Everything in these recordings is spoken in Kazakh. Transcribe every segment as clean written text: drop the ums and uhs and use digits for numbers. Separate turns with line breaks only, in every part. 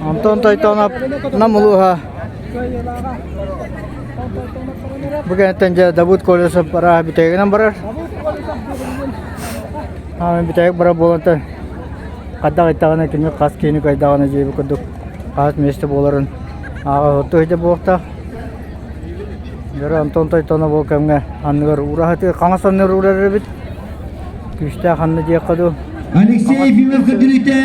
Антон Тайтонов намылуға. Бүгін тәнже Давуд Колесов бара бітегінен барар. Бітегік бара боланты. Қадда қайттағына келмек қас кейіні қайдағына жейбі күрдік. Қас месті боларын. Аға ғытты өйде болықта. Антон Тайтонов бол кәмге анығыр ұрағаты қаңасаныр ұрары біт. Күшті қанны дек қаду.
Алексей Ефимов күндірікті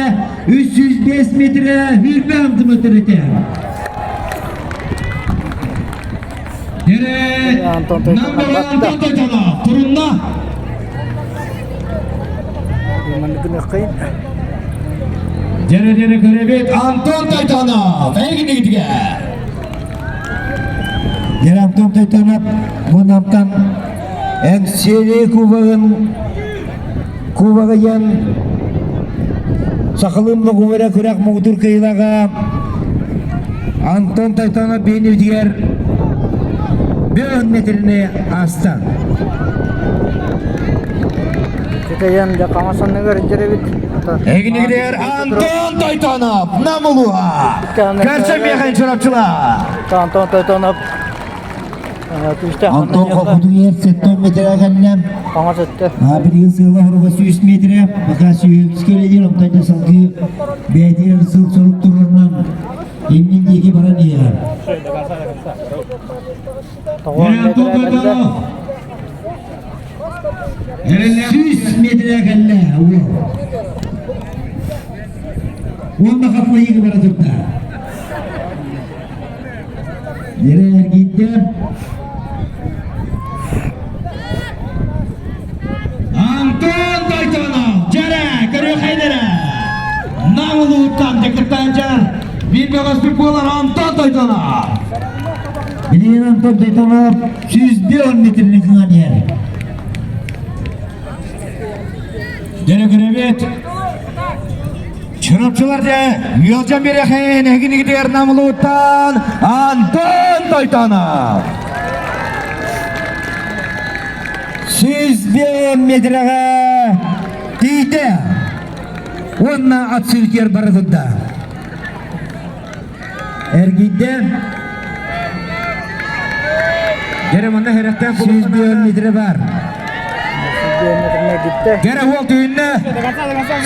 305 метрі 26 метрі. Дері
Антон Тайтонов
тұрында.
Мандығыны қиын.
Дері көребет Антон Тайтонов. Әйгіне кетіге. Дері Антон Тайтонов мұнамтан әңсері Кубағаян сақылымлы көмірі көрақ мұғдыр кайлаға Антон Тайтонов бейін өтігер 10 метріне астан.
Кетейен де қамасанығыр жеребет.
Әгінегдер Антон Тайтонов намылуға. Кәрсен мекен шырапшыла.
Антон Тайтонов.
Антон қоқудың ерсет 10 метр әгеннен.
Қаңас өтті.
Bir yıl sığla horuba 100 metre. Baka suyuz kelediğin omtayda salgı beydiğin sıl sorup dururundan emnindeki bana niye? Антон Тайтонов. 100 metre kelle. Onda kapıyı gibi bana tuttu. Nereye gittim? Антон Тайтонов, жара, көрі қайдары. Намылы ұттан тектіктен жар. Бейбеғыз бір болар Антон Тайтонов. Білген Антон Тайтонов 110 метрлік қыңан ер. Жара көребет. Шырапшылар де, үйелжан береқен, әгіні кетер намылы ұттан Антон Тайтонов. 110 metrega tiydi. Onna at sürker barıdında. Ergide. Geremanda herekten 110 metre var.
110 metrine gitti.
Gere ol düğünne.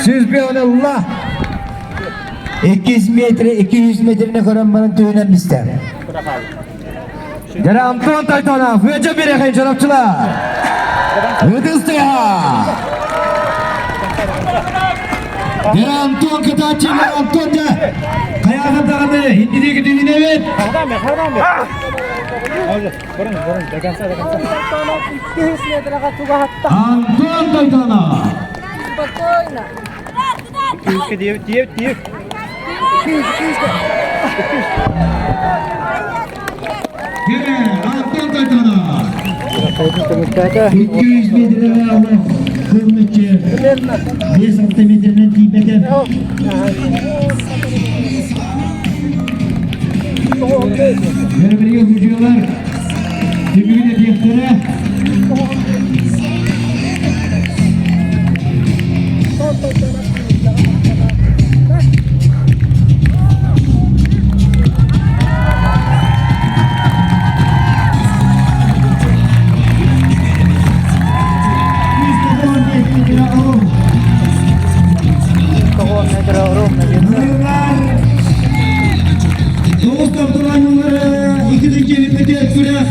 110 Allah. 200 metre, 200 metrine koranmanın düğünen ister. Gere Антон Тайтонов, öce bir yakın şarapçılar. Ödüstü ya. Bir Антон Kıtaççı'yla Антон da kayağın dağını hindideki düğüne evet. Антон Тайтонов. Gene Антон Тайтонов. 200 metrede Allah kılmışçı 5 santimetreden tiybete. Birbiriyle vurcuyorlar. Birbiriyle diyektere. Doğuz kaptıran yolları 2'deki bitmedi etkile